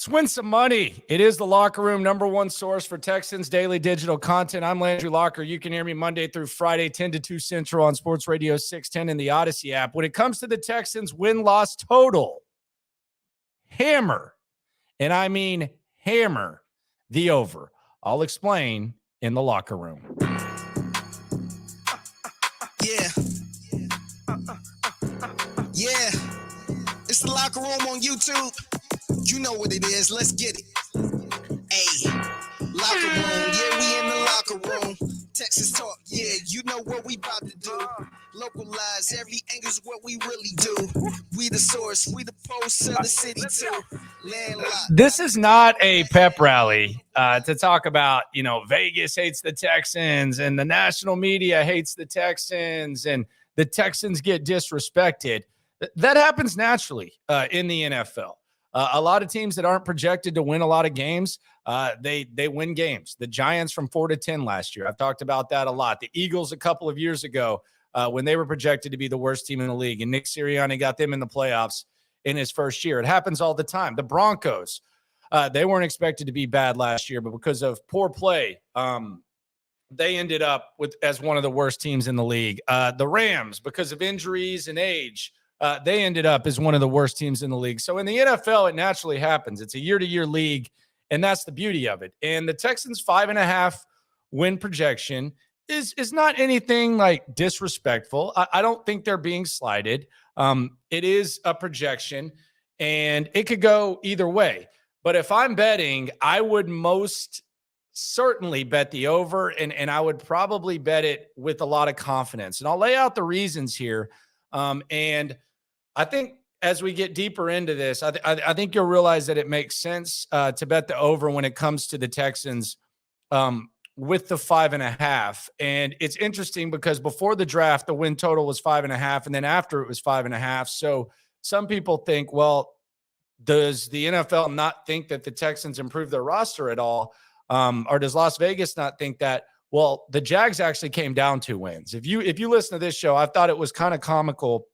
Let's win some money. It is the Locker Room, number one source for Texans daily digital content. I'm Landry Locker. You can hear me Monday through Friday, 10 to 2 Central on Sports Radio 610 in the Odyssey app. When it comes to the Texans win-loss total, hammer, and I mean hammer, the over. I'll explain in the Locker Room. Yeah. It's the Locker Room on YouTube. You know what it is. Let's get it. Hey, Locker Room. Yeah, we in the Locker Room. Texas talk. Yeah, you know what we about to do. Localize every angle's what we really do. We the source. We the pulse of the city too. Landlocked. This is not a pep rally to talk about, Vegas hates the Texans and the national media hates the Texans and the Texans get disrespected. That happens naturally in the NFL. A lot of teams that aren't projected to win a lot of games, they win games. The Giants from 4-10 last year. I've talked about that a lot. The Eagles a couple of years ago when they were projected to be the worst team in the league, and Nick Sirianni got them in the playoffs in his first year. It happens all the time. The Broncos, they weren't expected to be bad last year, but because of poor play, they ended up as one of the worst teams in the league. The Rams, because of injuries and age, they ended up as one of the worst teams in the league. So in the NFL, it naturally happens. It's a year-to-year league, and that's the beauty of it. And the Texans' 5.5 win projection is not anything like disrespectful. I don't think they're being slighted. It is a projection, and it could go either way. But if I'm betting, I would most certainly bet the over, and I would probably bet it with a lot of confidence. And I'll lay out the reasons here. And I think as we get deeper into this, I think you'll realize that it makes sense to bet the over when it comes to the Texans with the 5.5. And it's interesting because before the draft, the win total was 5.5, and then after it was 5.5. So some people think, well, does the NFL not think that the Texans improve their roster at all? Or does Las Vegas not think that? Well, the Jags actually came down 2 wins. If you listen to this show, I thought it was kind of comical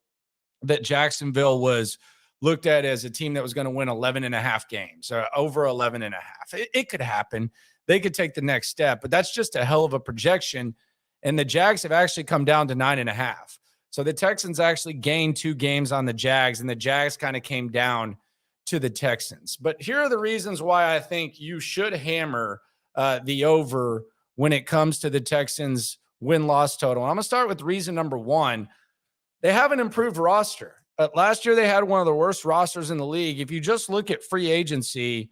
that Jacksonville was looked at as a team that was going to win 11.5 games, over 11.5. It could happen. They could take the next step, but that's just a hell of a projection. And the Jags have actually come down to 9.5. So the Texans actually gained 2 games on the Jags, and the Jags kind of came down to the Texans. But here are the reasons why I think you should hammer the over when it comes to the Texans win-loss total. And I'm going to start with reason number 1. They have an improved roster. Last year, they had one of the worst rosters in the league. If you just look at free agency,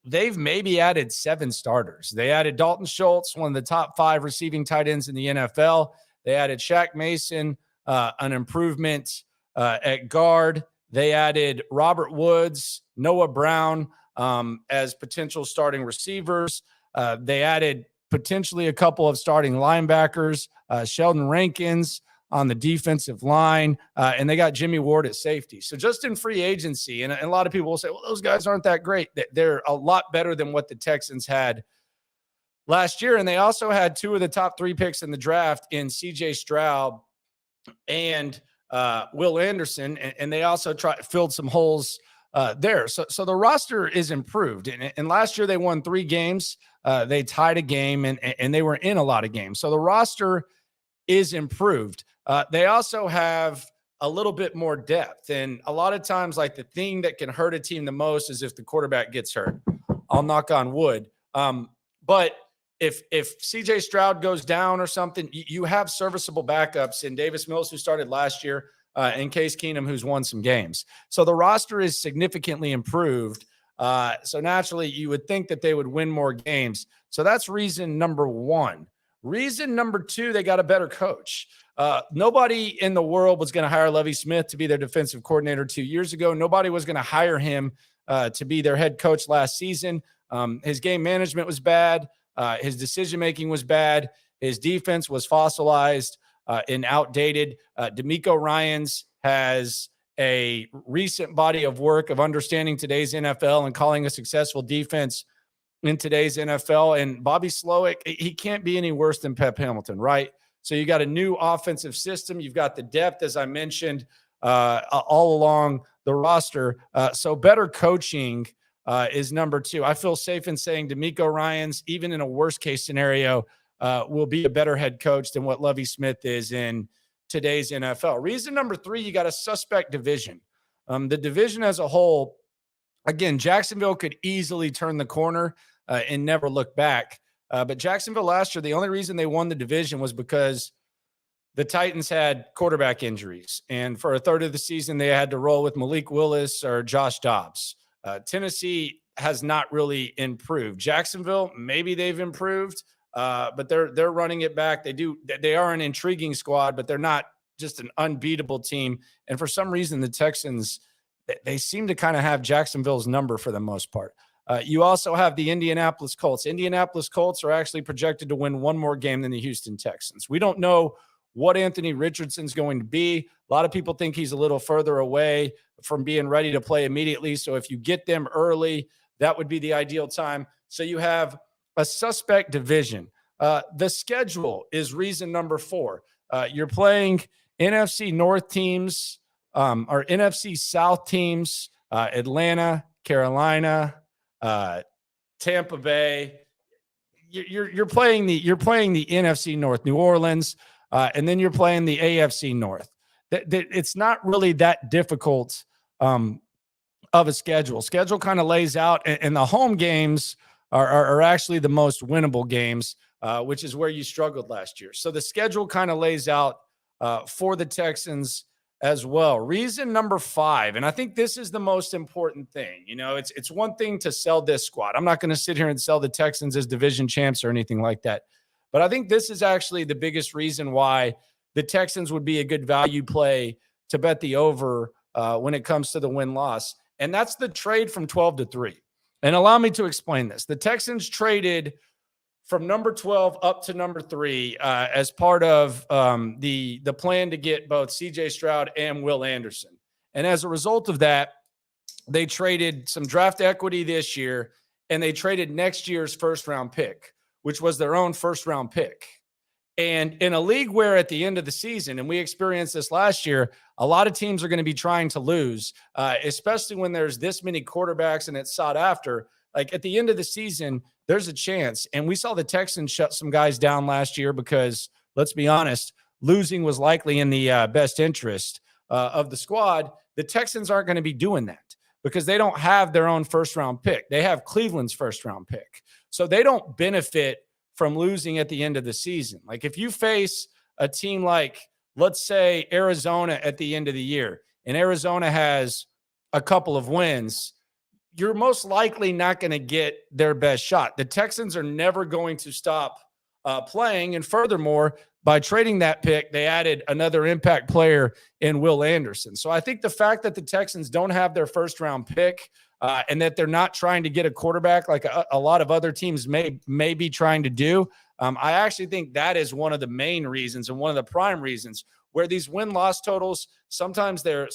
they've maybe added 7 starters. They added Dalton Schultz, one of the top 5 receiving tight ends in the NFL. They added Shaq Mason, an improvement at guard. They added Robert Woods, Noah Brown as potential starting receivers. They added potentially a couple of starting linebackers, Sheldon Rankins on the defensive line, and they got Jimmy Ward at safety. So just in free agency, and a lot of people will say, well, those guys aren't that great. They're a lot better than what the Texans had last year, and they also had 2 of the top 3 picks in the draft in C.J. Stroud and Will Anderson, and they also filled some holes there. So the roster is improved. And last year they won 3 games. They tied a game, and they were in a lot of games. So the roster is improved. They also have a little bit more depth. And a lot of times, like, the thing that can hurt a team the most is if the quarterback gets hurt. I'll knock on wood. But if CJ Stroud goes down or something, you have serviceable backups in Davis Mills, who started last year, and Case Keenum, who's won some games. So the roster is significantly improved. So naturally, you would think that they would win more games. So that's reason number 1. Reason number 2, they got a better coach. Nobody in the world was going to hire Lovie Smith to be their defensive coordinator 2 years ago. Nobody was going to hire him to be their head coach last season. His game management was bad. His decision-making was bad. His defense was fossilized and outdated. DeMeco Ryans has a recent body of work of understanding today's NFL and calling a successful defense in today's NFL. And Bobby Slowick, he can't be any worse than Pep Hamilton, right? So you got a new offensive system. You've got the depth, as I mentioned, all along the roster. So better coaching is number 2. I feel safe in saying D'Amico Ryans, even in a worst case scenario, will be a better head coach than what Lovie Smith is in today's NFL. Reason number 3, you got a suspect division. The division as a whole, again, Jacksonville could easily turn the corner and never look back. But Jacksonville last year, the only reason they won the division was because the Titans had quarterback injuries. And for a third of the season, they had to roll with Malik Willis or Josh Dobbs. Tennessee has not really improved. Jacksonville, maybe they've improved, but they're running it back. They are an intriguing squad, but they're not just an unbeatable team. And for some reason, the Texans, they seem to kind of have Jacksonville's number for the most part. You also have the Indianapolis Colts. Indianapolis Colts are actually projected to win one more game than the Houston Texans. We don't know what Anthony Richardson's going to be. A lot of people think he's a little further away from being ready to play immediately. So if you get them early, that would be the ideal time. So you have a suspect division. The schedule is reason number 4. You're playing NFC North teams or NFC South teams, Atlanta, Carolina, Tampa Bay. You're playing the NFC North, New Orleans, and then you're playing the AFC North. It's not really that difficult of a schedule. Schedule kind of lays out, and the home games are actually the most winnable games, which is where you struggled last year. So the schedule kind of lays out for the Texans as well. Reason number 5, and I think this is the most important thing. You know, it's one thing to sell this squad. I'm not going to sit here and sell the Texans as division champs or anything like that. But I think this is actually the biggest reason why the Texans would be a good value play to bet the over when it comes to the win-loss. And that's the trade from 12-3. And allow me to explain this. The Texans traded from number 12 up to number 3 as part of the plan to get both C.J. Stroud and Will Anderson. And as a result of that, they traded some draft equity this year, and they traded next year's first-round pick, which was their own first-round pick. And in a league where at the end of the season, and we experienced this last year, a lot of teams are going to be trying to lose, especially when there's this many quarterbacks and it's sought after. Like at the end of the season, there's a chance. And we saw the Texans shut some guys down last year because, let's be honest, losing was likely in the best interest of the squad. The Texans aren't going to be doing that because they don't have their own first-round pick. They have Cleveland's first-round pick. So they don't benefit from losing at the end of the season. Like if you face a team like, let's say, Arizona at the end of the year, and Arizona has a couple of wins, you're most likely not going to get their best shot. The Texans are never going to stop playing. And furthermore, by trading that pick, they added another impact player in Will Anderson. So I think the fact that the Texans don't have their first-round pick and that they're not trying to get a quarterback like a lot of other teams may be trying to do, I actually think that is one of the main reasons and one of the prime reasons where these win-loss totals, sometimes they're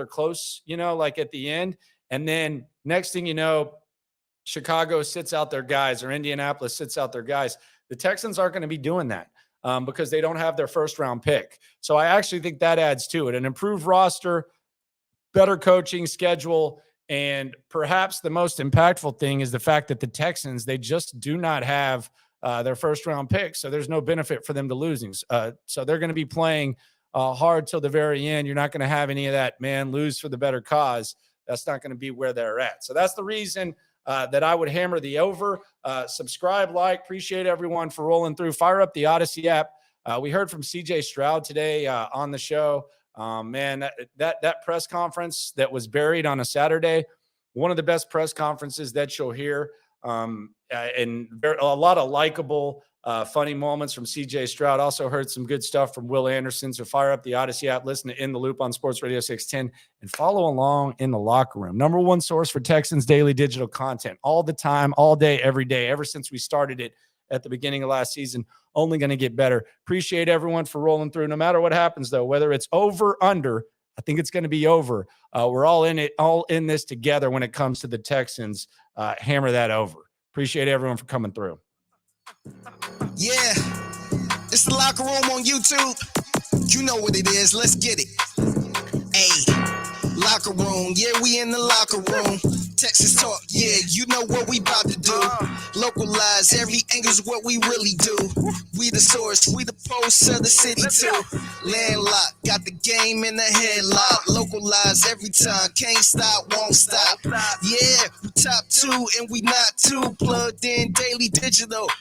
close, you know, like at the end. And then next thing you know, Chicago sits out their guys or Indianapolis sits out their guys. The Texans aren't going to be doing that because they don't have their first-round pick. So I actually think that adds to it. An improved roster, better coaching schedule, and perhaps the most impactful thing is the fact that the Texans, they just do not have their first-round pick, so there's no benefit for them to losing. So they're going to be playing hard till the very end. You're not going to have any of that, man, lose for the better cause. That's not going to be where they're at. So that's the reason that I would hammer the over. Subscribe, like, appreciate everyone for rolling through. Fire up the Odyssey app. We heard from C.J. Stroud today on the show. Man, that press conference that was buried on a Saturday, one of the best press conferences that you'll hear. And a lot of likable, funny moments from C.J. Stroud. Also heard some good stuff from Will Anderson. So fire up the Odyssey app, listen to In the Loop on Sports Radio 610, and follow along in the locker room. Number one source for Texans daily digital content all the time, all day, every day, ever since we started it at the beginning of last season. Only going to get better. Appreciate everyone for rolling through. No matter what happens, though, whether it's over, under, I think it's going to be over. We're all in it, all in this together when it comes to the Texans. Hammer that over. Appreciate everyone for coming through. Yeah, it's the Locker Room on YouTube. You know what it is. Let's get it. Hey, Locker room, yeah, we in the locker room. Texas talk, yeah, you know what we about to do. Localize, every angle's what we really do. We the source, we the pulse of the city too. Landlocked, got the game in the headlock. Localize every time, can't stop, won't stop. Yeah, we top 2 and we not too. Plugged in daily digital.